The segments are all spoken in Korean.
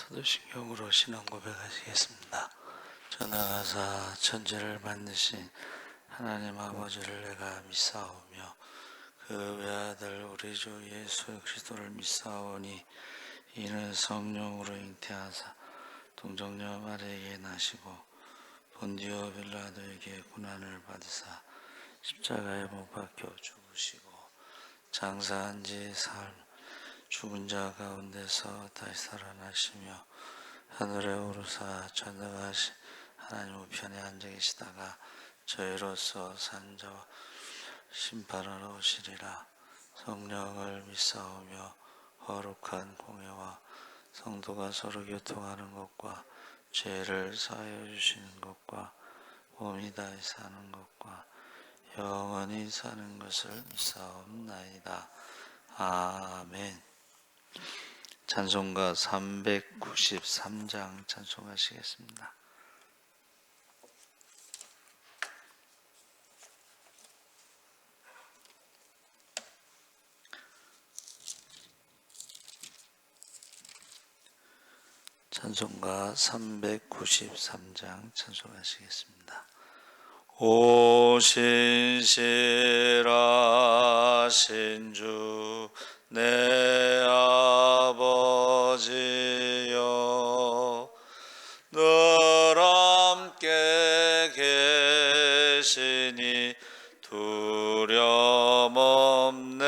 사도신경으로 신앙 고백하시겠습니다. 전하가사 천지를 만드신 하나님 아버지를 내가 믿사오며 그 외아들 우리 주 예수 그리스도를 믿사오니 이는 성령으로 잉태하사 동정녀 마리아에게 나시고 본디오 빌라도에게 고난을 받으사 십자가에 못 박혀 죽으시고 장사한 지 사흘 죽은 자 가운데서 다시 살아나시며 하늘에 오르사 전능하신 하나님 우편에 앉아 계시다가 저희로서 산 자와 심판하러 오시리라. 성령을 믿사오며 거룩한 공예와 성도가 서로 교통하는 것과 죄를 사하여 주시는 것과 몸이 다시 사는 것과 영원히 사는 것을 믿사옵나이다. 아멘. 찬송가 393장 찬송하시겠습니다. 찬송가 393장 찬송하시겠습니다. 오 신실하신 주 내 아버지여 늘 함께 계시니 두려움 없네.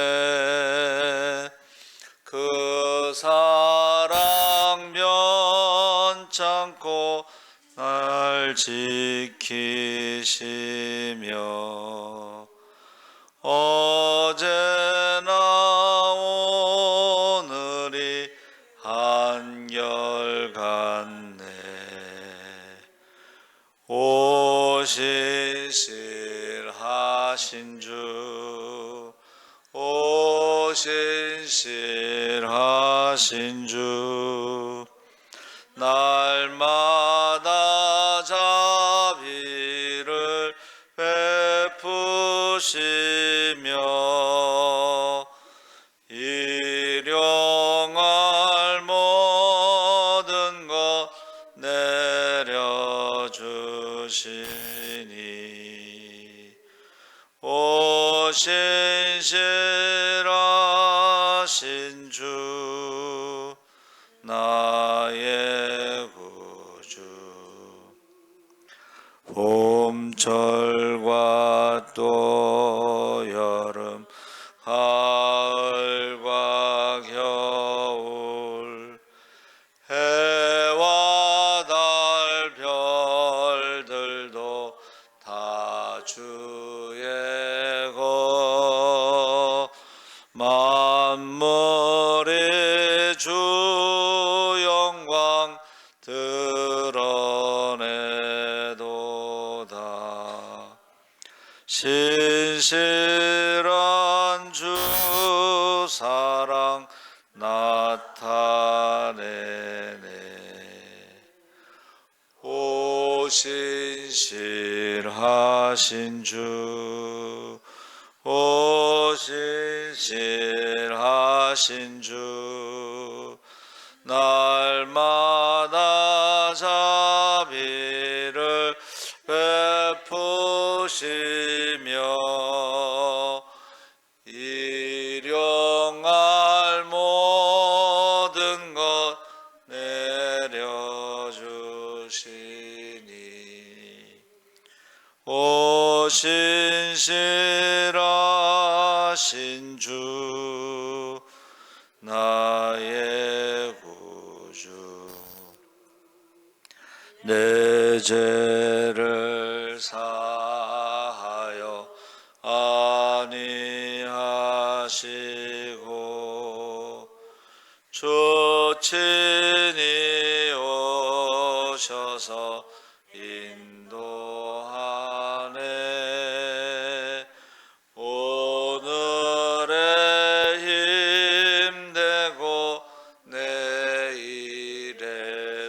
그 사랑 변찮고 날 지키시며 어제나 오늘이 한결같네. 오 신실하신 주, 오 신실하신 주, 날마다 자비를 베푸시며 일용할 모든 것 내려주시니 오 신실하신 주 나의 구주. 봄철과 또 여름 가을과 겨울 해와 달 별들도 다 주의 것 만물이 주 영광 드러내도다. 신실한 주 사랑 나타내네. 오 신실하신 주, 오 신실하신 주, 날마다 자비를 베푸시며 일용할 모든 것 내려주시니 오 신실하신 주 나의 구주. 내 죄를 사하여 아니하시고 주 친히 오셔서 인도하네. 오늘의 힘되고 내일의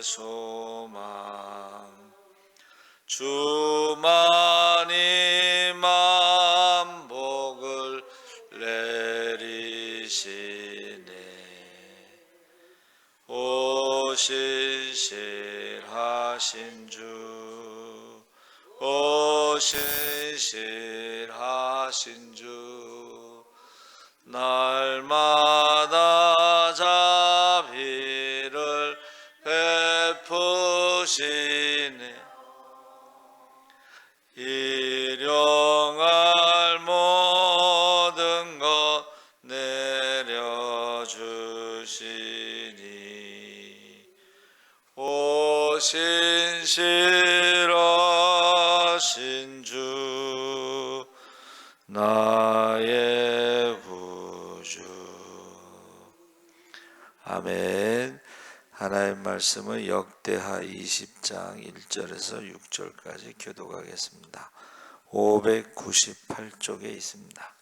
소망 주만이 만복을 내리시네. 오 오신 신실하신 주, 오 신실하신 주, 날마다 자비를 베푸시네. 일용할 모든 것 내려주시니, 오 신실하신 주, 나의 구주. 아멘. 하나님 말씀은 역대하 20장 1절에서 6절까지 교독하겠습니다. 598쪽에 있습니다.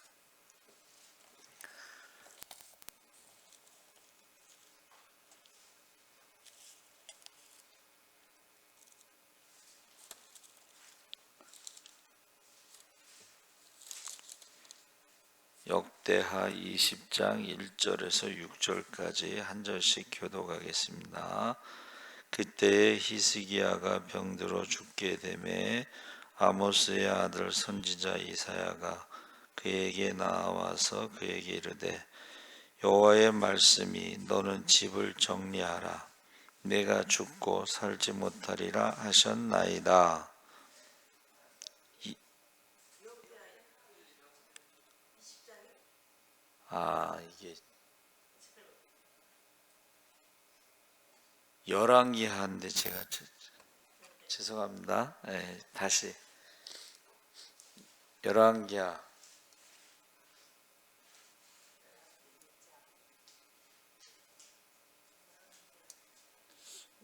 역대하 20장 1절에서 6절까지 한 절씩 교독하겠습니다. 그때에 히스기야가 병들어 죽게 되매 아모스의 아들 선지자 이사야가 그에게 나와서 그에게 이르되, 여호와의 말씀이 너는 집을 정리하라, 내가 죽고 살지 못하리라 하셨나이다. 이게 열왕기하인데 제가 죄송합니다. 다시 열왕기하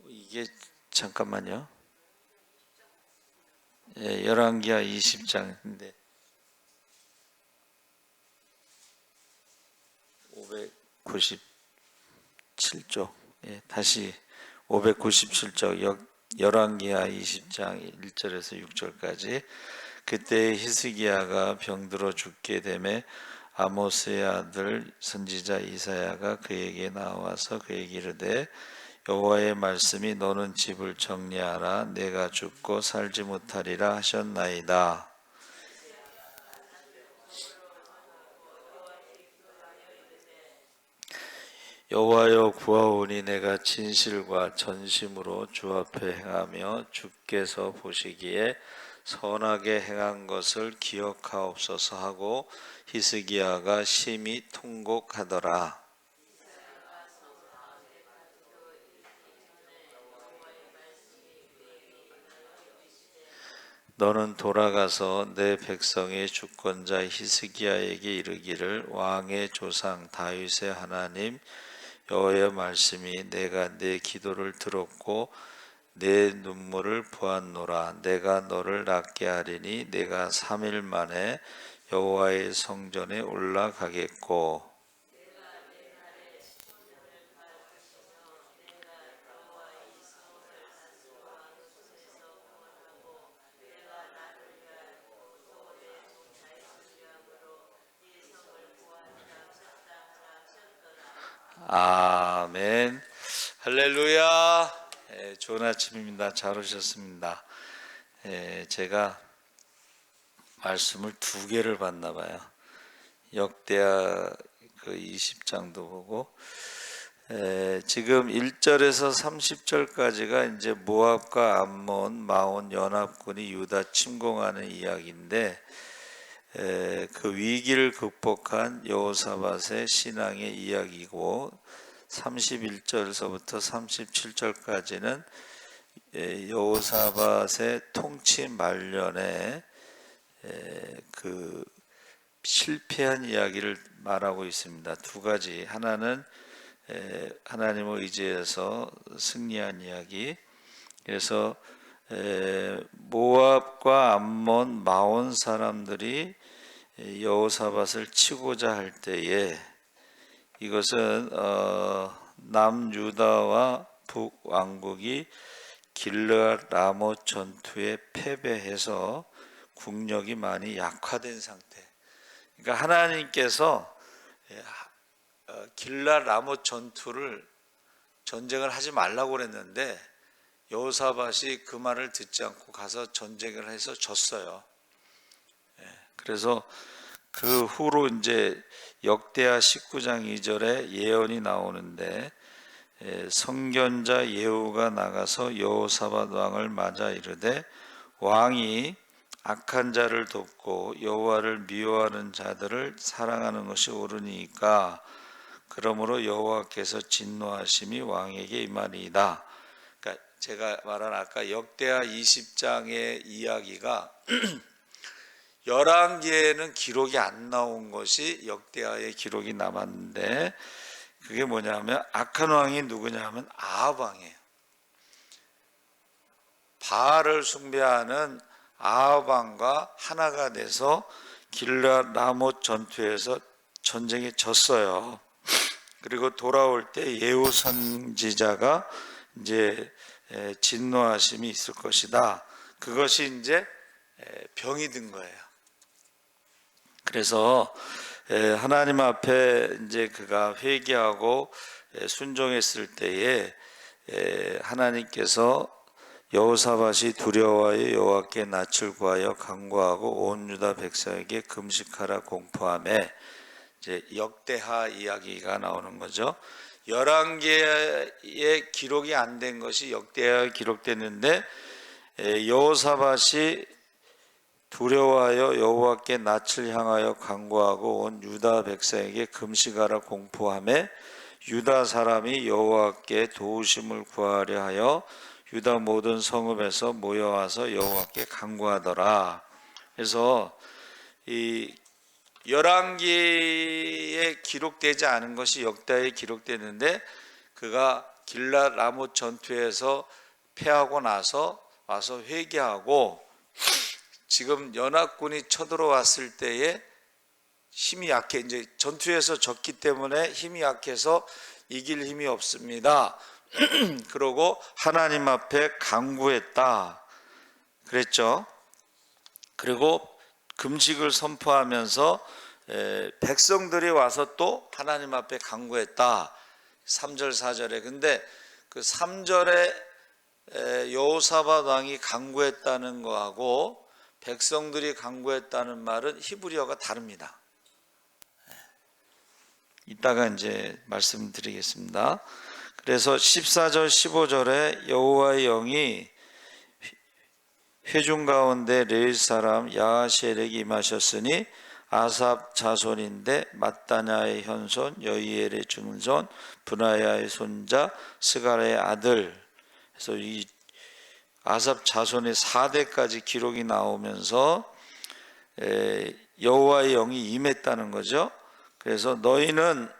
이게 잠깐만요. 열왕기하 20장인데 597쪽. 다시 597쪽 열왕기하 20장 1절에서 6절까지. 그때 히스기야가 병들어 죽게 되매 아모스의 아들 선지자 이사야가 그에게 나와서 그에게 이르되, 여호와의 말씀이 너는 집을 정리하라, 내가 죽고 살지 못하리라 하셨나이다. 여호와여 구하오니 내가 진실과 전심으로 주 앞에 행하며 주께서 보시기에 선하게 행한 것을 기억하옵소서 하고 히스기야가 심히 통곡하더라. 너는 돌아가서 내 백성의 주권자 히스기야에게 이르기를, 왕의 조상 다윗의 하나님 여호와의 말씀이 내가 내 기도를 들었고 내 눈물을 보았노라. 내가 너를 낫게 하리니 내가 3일 만에 여호와의 성전에 올라가겠고, 아멘. 할렐루야. 좋은 아침입니다. 잘 오셨습니다. 제가 말씀을 2개를 봤나 봐요. 역대하 그 20장도 보고, 지금 1절에서 30절까지가 이제 모압과 암몬, 마온 연합군이 유다 침공하는 이야기인데, 그 위기를 극복한 여호사밧의 신앙의 이야기고, 31절에서부터 37절까지는 여호사밧의 통치 말년에 그 실패한 이야기를 말하고 있습니다. 2가지. 하나는 하나님을 의지해서 승리한 이야기. 그래서 모압과 암몬, 마온 사람들이 여호사밧을 치고자 할 때에, 이것은 남유다와 북왕국이 길르앗 라못 전투에 패배해서 국력이 많이 약화된 상태. 그러니까 하나님께서 길르앗 라못 전쟁을 하지 말라고 그랬는데 여호사밧이 그 말을 듣지 않고 가서 전쟁을 해서 졌어요. 그래서 그 후로 이제 역대하 19장 2절에 예언이 나오는데, 선견자 예후가 나가서 여호사밧 왕을 맞아 이르되 왕이 악한 자를 돕고 여호와를 미워하는 자들을 사랑하는 것이 옳으니까 그러므로 여호와께서 진노하심이 왕에게 임하리이다. 그러니까 제가 말한 아까 역대하 20장의 이야기가 열왕기에는 기록이 안 나온 것이 역대하에 기록이 남았는데, 그게 뭐냐면 악한 왕이 누구냐면 아합 왕이에요. 바알을 숭배하는 아합 왕과 하나가 돼서 길르앗 라못 전투에서 전쟁에 졌어요. 그리고 돌아올 때 예후 선지자가 이제 진노하심이 있을 것이다. 그것이 이제 병이 든 거예요. 그래서 하나님 앞에 이제 그가 회개하고 순종했을 때에 하나님께서 여호사밧이 두려워하여 여호와께 낯을 구하여 간구하고 온 유다 백성에게 금식하라 공포하매, 이제 역대하 이야기가 나오는 거죠. 열왕기에 기록이 안 된 것이 역대하에 기록됐는데, 여호사밧이 두려워하여 여호와께 낯을 향하여 간구하고 온 유다 백성에게 금식하라 공포하매 유다 사람이 여호와께 도우심을 구하려 하여 유다 모든 성읍에서 모여와서 여호와께 간구하더라. 그래서 이 열왕기에 기록되지 않은 것이 역대하에 기록되는데, 그가 길랏 라못 전투에서 패하고 나서 와서 회개하고 지금 연합군이 쳐들어왔을 때에 힘이 약해, 이제 전투에서 졌기 때문에 힘이 약해서 이길 힘이 없습니다. 그러고 하나님 앞에 간구했다 그랬죠. 그리고 금식을 선포하면서 백성들이 와서 또 하나님 앞에 간구했다. 3절 4절에. 근데 그 3절에 여호사밧 왕이 간구했다는 거하고 백성들이 간구했다는 말은 히브리어가 다릅니다. 이따가 이제 말씀드리겠습니다. 그래서 14절 15절에 여호와의 영이 회중 가운데 레위 사람 야하시엘에게 임하셨으니 아삽 자손인데 마따냐의 현손 여이엘의 증손 브나야의 손자 스가랴의 아들. 그래서 이 아삽 자손의 4대까지 기록이 나오면서 여호와의 영이 임했다는 거죠. 그래서 너희는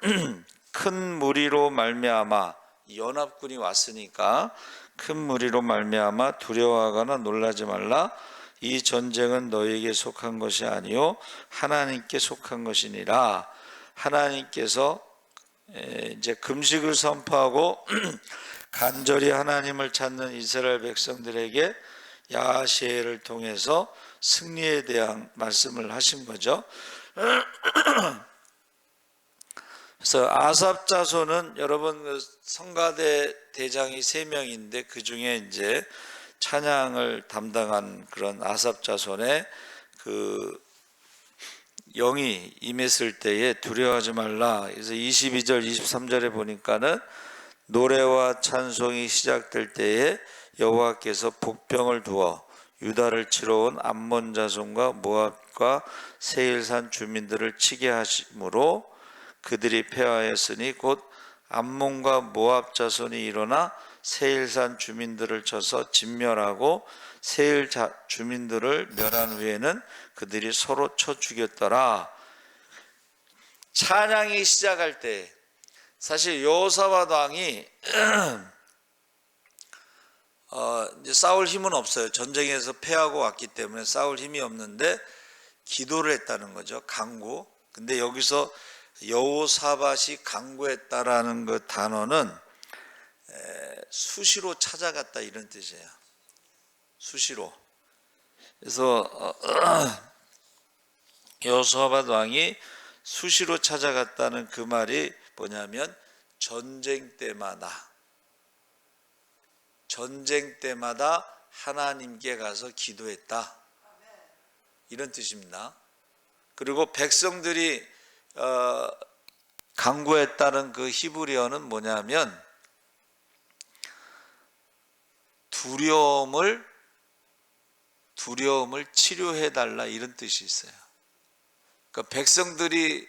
큰 무리로 말미암아, 연합군이 왔으니까 큰 무리로 말미암아 두려워하거나 놀라지 말라. 이 전쟁은 너희에게 속한 것이 아니요 하나님께 속한 것이니라. 하나님께서 이제 금식을 선포하고 간절히 하나님을 찾는 이스라엘 백성들에게 야하시엘을 통해서 승리에 대한 말씀을 하신 거죠. 그래서 아삽 자손은 여러분 성가대 대장이 3명인데 그 중에 이제 찬양을 담당한 그런 아삽 자손의 그 영이 임했을 때에 두려워하지 말라. 그래서 22절 23절에 보니까는 노래와 찬송이 시작될 때에 여호와께서 복병을 두어 유다를 치러 온 암몬 자손과 모압과 세일산 주민들을 치게 하심으로 그들이 패하였으니 곧 암몬과 모압 자손이 일어나 세일산 주민들을 쳐서 진멸하고 세일 주민들을 멸한 후에는 그들이 서로 쳐 죽였더라. 찬양이 시작할 때 사실 여호사밧 왕이 이제 싸울 힘은 없어요. 전쟁에서 패하고 왔기 때문에 싸울 힘이 없는데 기도를 했다는 거죠. 간구. 근데 여기서 여호사밧이 간구했다라는 그 단어는 수시로 찾아갔다 이런 뜻이에요. 수시로. 그래서 여호사밧 왕이 수시로 찾아갔다는 그 말이 뭐냐면 전쟁 때마다 전쟁 때마다 하나님께 가서 기도했다, 이런 뜻입니다. 그리고 백성들이 간구했다는 그 히브리어는 뭐냐면 두려움을 치료해달라, 이런 뜻이 있어요. 그러니까 백성들이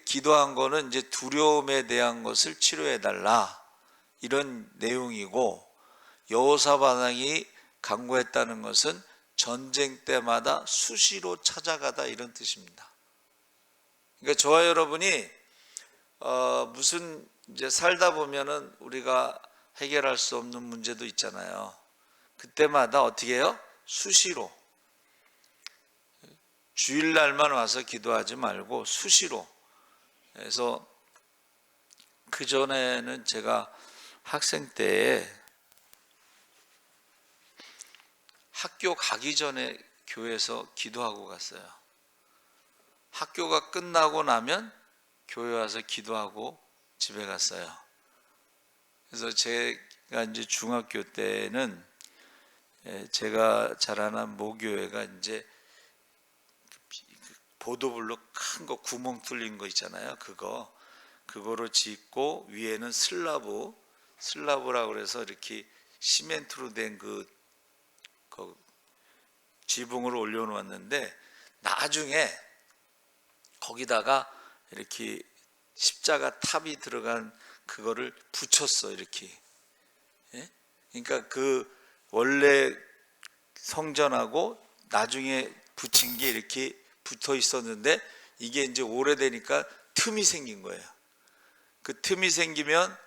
기도한 거는 이제 두려움에 대한 것을 치료해달라, 이런 내용이고, 여호사밧 왕이 간구했다는 것은 전쟁 때마다 수시로 찾아가다, 이런 뜻입니다. 그러니까 저와 여러분이 무슨 이제 살다 보면은 우리가 해결할 수 없는 문제도 있잖아요. 그때마다 어떻게 해요? 수시로, 주일날만 와서 기도하지 말고 수시로. 그래서 그전에는 제가 학생 때에 학교 가기 전에 교회에서 기도하고 갔어요. 학교가 끝나고 나면 교회 와서 기도하고 집에 갔어요. 그래서 제가 이제 중학교 때는 제가 자라난 모교회가 이제 보도블록 큰 거 구멍 뚫린 거 있잖아요. 그거로 짓고 위에는 슬라브라고 그래서 이렇게 시멘트로 된 그 지붕을 올려놓았는데, 나중에 거기다가 이렇게 십자가 탑이 들어간 그거를 붙였어, 이렇게. 예? 그러니까 그 원래 성전하고 나중에 붙인 게 이렇게 붙어 있었는데, 이게 이제 오래되니까 틈이 생긴 거예요. 그 틈이 생기면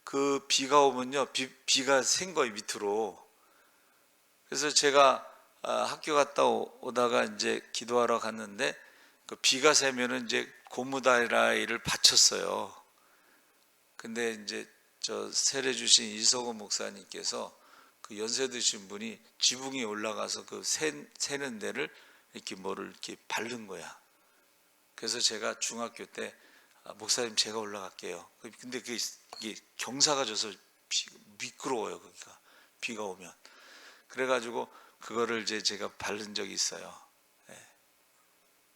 그 비가 오면요, 비가 샌 거예요, 밑으로. 그래서 제가 학교 갔다 오다가 이제 기도하러 갔는데, 그 비가 새면은 이제 고무다리를 받쳤어요. 근데 이제 저 세례 주신 이석호 목사님께서 그 연세 드신 분이 지붕에 올라가서 그 새는 데를 이렇게 뭐를 이렇게 바른 거야. 그래서 제가 중학교 때 목사님 제가 올라갈게요. 근데 이게 경사가 져서 미끄러워요, 거기가 비가 오면. 그래가지고 그거를 이제 제가 바른 적이 있어요.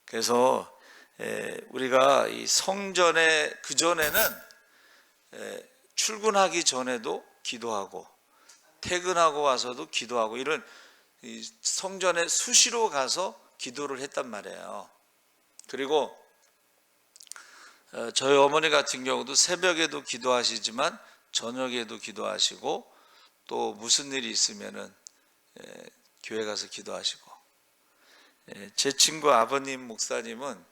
그래서 우리가 이 성전에 그 전에는 출근하기 전에도 기도하고 퇴근하고 와서도 기도하고, 이런 성전에 수시로 가서 기도를 했단 말이에요. 그리고 저희 어머니 같은 경우도 새벽에도 기도하시지만 저녁에도 기도하시고, 또 무슨 일이 있으면은 교회 가서 기도하시고. 제 친구 아버님 목사님은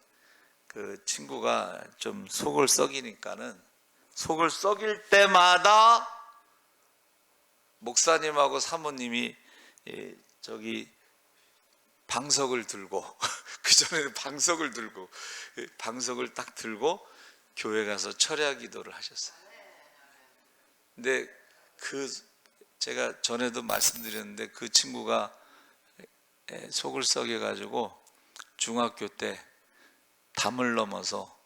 그 친구가 좀 속을 썩이니까는 속을 썩일 때마다 목사님하고 사모님이 저기 방석을 들고 그전에는 방석을 딱 들고 교회 가서 철야 기도를 하셨어요. 근데 제가 전에도 말씀드렸는데, 그 친구가 속을 썩여가지고 중학교 때 담을 넘어서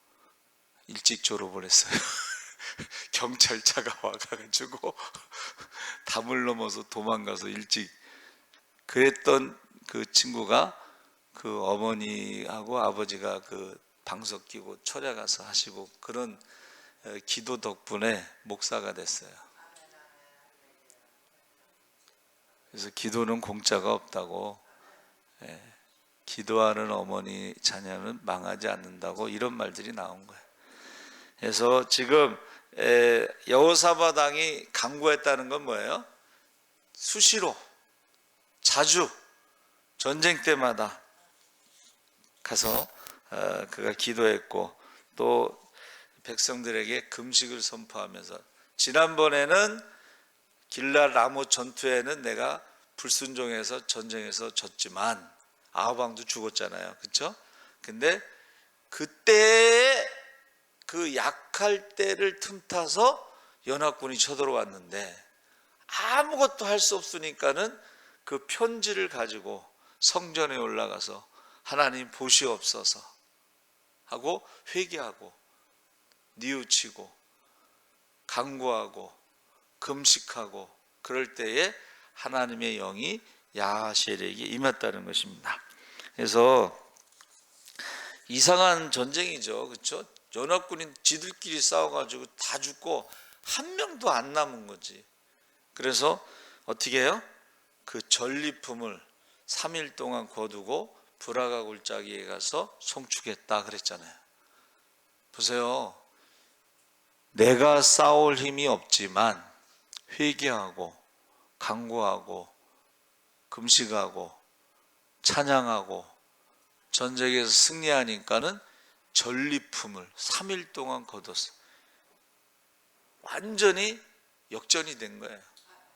일찍 졸업을 했어요. 경찰차가 와가지고 담을 넘어서 도망가서 일찍. 그랬던 그 친구가 그 어머니하고 아버지가 그 방석 끼고 철야 가서 하시고, 그런 기도 덕분에 목사가 됐어요. 그래서 기도는 공짜가 없다고, 기도하는 어머니 자녀는 망하지 않는다고, 이런 말들이 나온 거예요. 그래서 지금 여호사밧 왕이 간구했다는 건 뭐예요? 수시로, 자주, 전쟁 때마다 가서 그가 기도했고, 또 백성들에게 금식을 선포하면서, 지난번에는 길랏 라못 전투에는 내가 불순종해서 전쟁에서 졌지만 아합 왕도 죽었잖아요, 그렇죠? 근데 그때 그 약할 때를 틈타서 연합군이 쳐들어왔는데 아무것도 할 수 없으니까는 그 편지를 가지고 성전에 올라가서 하나님 보시옵소서 하고 회개하고 뉘우치고 간구하고 금식하고 그럴 때에 하나님의 영이 야하시엘에게 임했다는 것입니다. 그래서 이상한 전쟁이죠, 그렇죠? 연합군이 지들끼리 싸워가지고 다 죽고 한 명도 안 남은 거지. 그래서 어떻게 해요? 그 전리품을 3일 동안 거두고 브라가 골짜기에 가서 송축했다 그랬잖아요. 보세요. 내가 싸울 힘이 없지만 회개하고 간구하고 금식하고 찬양하고 전쟁에서 승리하니까는 전리품을 3일 동안 거뒀어. 완전히 역전이 된 거예요.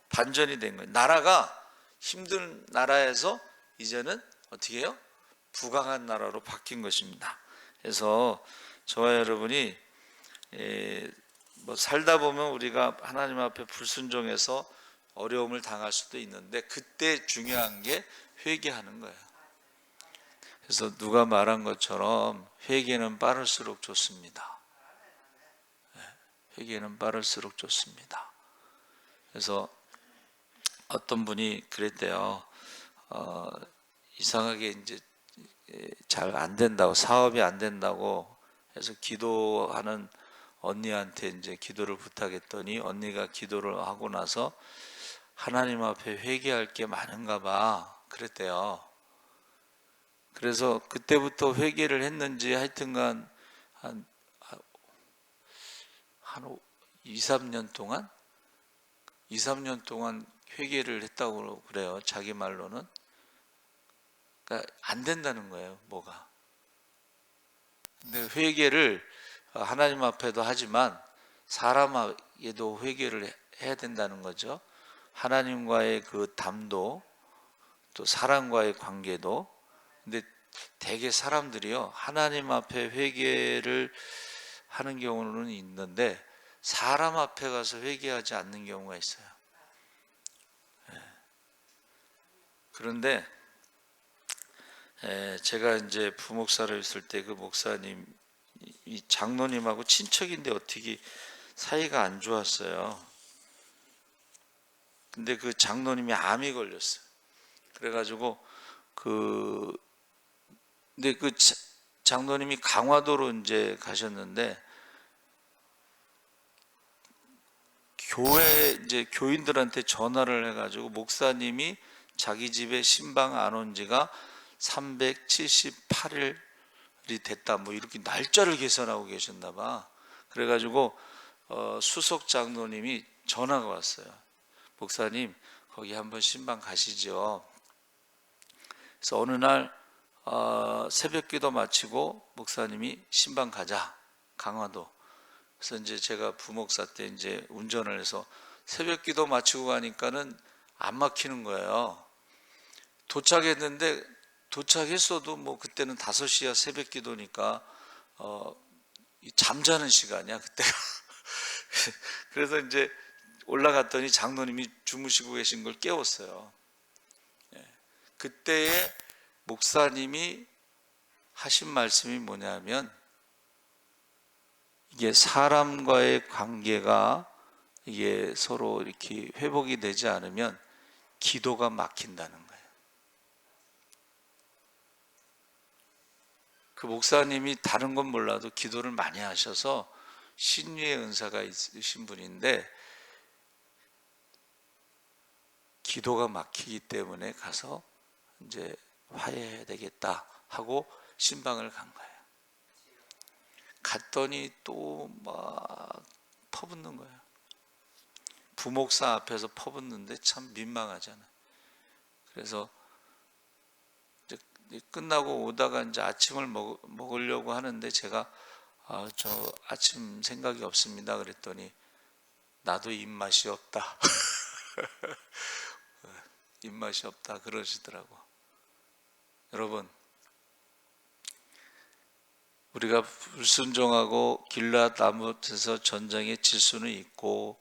반전이 된 거예요. 나라가 힘든 나라에서 이제는 어떻게 해요? 부강한 나라로 바뀐 것입니다. 그래서 저와 여러분이 뭐 살다 보면 우리가 하나님 앞에 불순종해서 어려움을 당할 수도 있는데 그때 중요한 게 회개하는 거예요. 그래서 누가 말한 것처럼 회개는 빠를수록 좋습니다. 회개는 빠를수록 좋습니다. 그래서 어떤 분이 그랬대요. 이상하게 이제 잘 안 된다고, 사업이 안 된다고 해서 기도하는 언니한테 이제 기도를 부탁했더니 언니가 기도를 하고 나서 하나님 앞에 회개할 게 많은가 봐 그랬대요. 그래서 그때부터 회개를 했는지 하여튼간 한 2, 3년 동안 2, 3년 동안 회개를 했다고 그래요. 자기 말로는. 그러니까 안 된다는 거예요, 뭐가. 근데 회개를 하나님 앞에도 하지만 사람에게도 회개를 해야 된다는 거죠. 하나님과의 그 담도 또 사람과의 관계도. 근데 대개 사람들이요, 하나님 앞에 회개를 하는 경우는 있는데 사람 앞에 가서 회개하지 않는 경우가 있어요. 그런데 제가 이제 부목사를 했을 때 그 목사님, 이 장로님하고 친척인데 어떻게 사이가 안 좋았어요. 근데 그 장로님이 암이 걸렸어요. 그래가지고 근데 그 장로님이 강화도로 이제 가셨는데 교회 이제 교인들한테 전화를 해가지고 목사님이 자기 집에 신방 안 온 지가 378일이 됐다, 뭐 이렇게 날짜를 계산하고 계셨나 봐. 그래가지고 수석 장로님이 전화가 왔어요. 목사님 거기 한번 신방 가시죠. 그래서 어느 날 새벽기도 마치고 목사님이 신방 가자, 강화도. 그래서 이제 제가 부목사 때 이제 운전을 해서 새벽기도 마치고 가니까는 안 막히는 거예요. 도착했는데 도착했어도 뭐 그때는 5시야 새벽기도니까 잠자는 시간이야 그때가. 그래서 이제 올라갔더니 장로님이 주무시고 계신 걸 깨웠어요. 그때에 목사님이 하신 말씀이 뭐냐면, 이게 사람과의 관계가 이게 서로 이렇게 회복이 되지 않으면 기도가 막힌다는 거예요. 그 목사님이 다른 건 몰라도 기도를 많이 하셔서 신유의 은사가 있으신 분인데 기도가 막히기 때문에 가서 이제 화해해야 되겠다 하고 신방을 간 거예요. 갔더니 또 막 퍼붓는 거예요. 부목사 앞에서 퍼붓는데 참 민망하잖아요. 그래서 이제 끝나고 오다가 이제 아침을 먹으려고 하는데 제가 저 아침 생각이 없습니다 그랬더니 나도 입맛이 없다. 입맛이 없다 그러시더라고. 여러분, 우리가 불순종하고 길앗 라못에서 전쟁에 질 수는 있고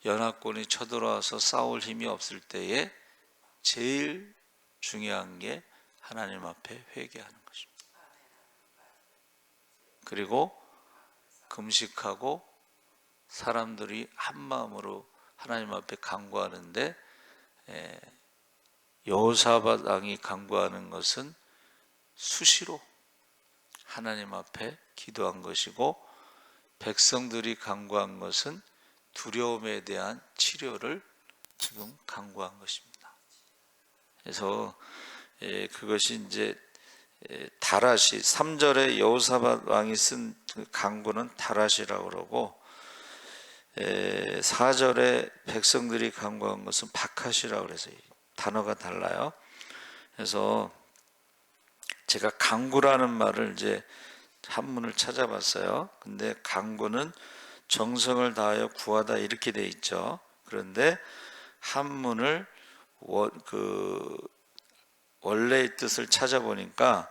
연합군이 쳐들어와서 싸울 힘이 없을 때에 제일 중요한 게 하나님 앞에 회개하는 것입니다. 그리고 금식하고 사람들이 한 마음으로 하나님 앞에 간구하는데, 여호사밧 왕이 간구하는 것은 수시로 하나님 앞에 기도한 것이고, 백성들이 간구한 것은 두려움에 대한 치료를 지금 간구한 것입니다. 그래서 그것이 이제 다라시, 3절에 여호사밧 왕이 쓴 간구는 다라시라고 그러고, 4절에 백성들이 간구한 것은 바카시라고 그래서 단어가 달라요. 그래서 제가 간구라는 말을 이제 한문을 찾아봤어요. 근데 간구는 정성을 다하여 구하다 이렇게 돼 있죠. 그런데 한문을 원래의 뜻을 찾아보니까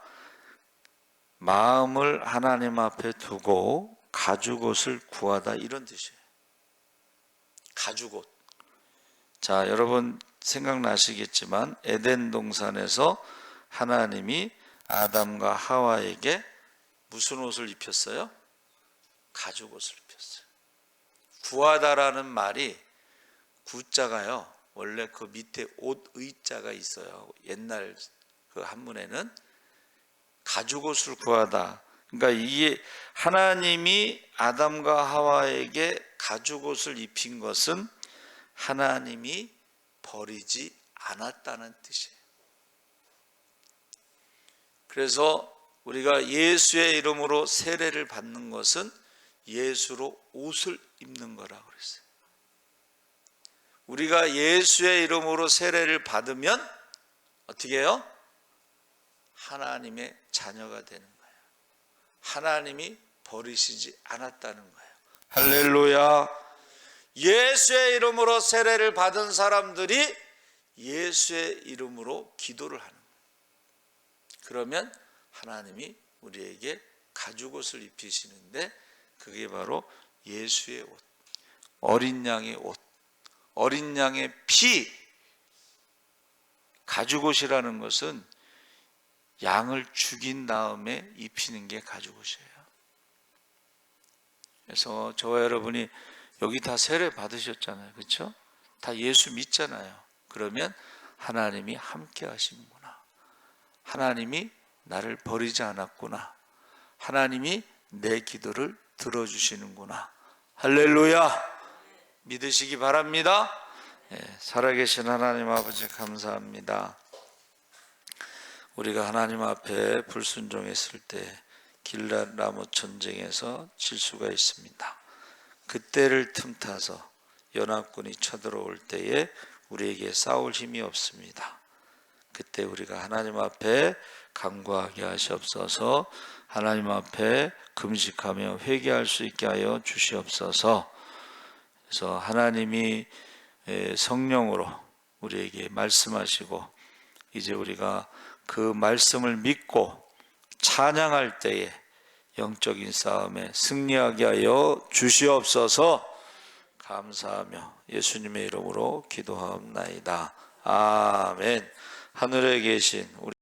마음을 하나님 앞에 두고 가죽옷을 구하다 이런 뜻이에요. 가죽옷. 자, 여러분 생각나시겠지만 에덴 동산에서 하나님이 아담과 하와에게 무슨 옷을 입혔어요? 가죽옷을 입혔어요. 구하다라는 말이 구자가요, 원래 그 밑에 옷 의자가 있어요. 옛날 그 한문에는 가죽옷을 구하다. 그러니까 이게 하나님이 아담과 하와에게 가죽옷을 입힌 것은 하나님이 버리지 않았다는 뜻이에요. 그래서 우리가 예수의 이름으로 세례를 받는 것은 예수로 옷을 입는 거라고 그랬어요. 우리가 예수의 이름으로 세례를 받으면 어떻게 해요? 하나님의 자녀가 되는 거예요. 하나님이 버리시지 않았다는 거예요. 할렐루야. 예수의 이름으로 세례를 받은 사람들이 예수의 이름으로 기도를 하는 거예요. 그러면 하나님이 우리에게 가죽옷을 입히시는데, 그게 바로 예수의 옷, 어린 양의 옷, 어린 양의 피. 가죽옷이라는 것은 양을 죽인 다음에 입히는 게 가죽옷이에요. 그래서 저와 여러분이 여기 다 세례 받으셨잖아요. 그렇죠? 다 예수 믿잖아요. 그러면 하나님이 함께 하시는구나, 하나님이 나를 버리지 않았구나, 하나님이 내 기도를 들어주시는구나. 할렐루야. 믿으시기 바랍니다. 살아계신 하나님 아버지 감사합니다. 우리가 하나님 앞에 불순종했을 때 길랏 라못 전쟁에서 질 수가 있습니다. 그때를 틈타서 연합군이 쳐들어올 때에 우리에게 싸울 힘이 없습니다. 그때 우리가 하나님 앞에 간구하게 하시옵소서. 하나님 앞에 금식하며 회개할 수 있게 하여 주시옵소서. 그래서 하나님이 성령으로 우리에게 말씀하시고, 이제 우리가 그 말씀을 믿고 찬양할 때에 영적인 싸움에 승리하게 하여 주시옵소서. 감사하며 예수님의 이름으로 기도하옵나이다. 아멘. 하늘에 계신 우리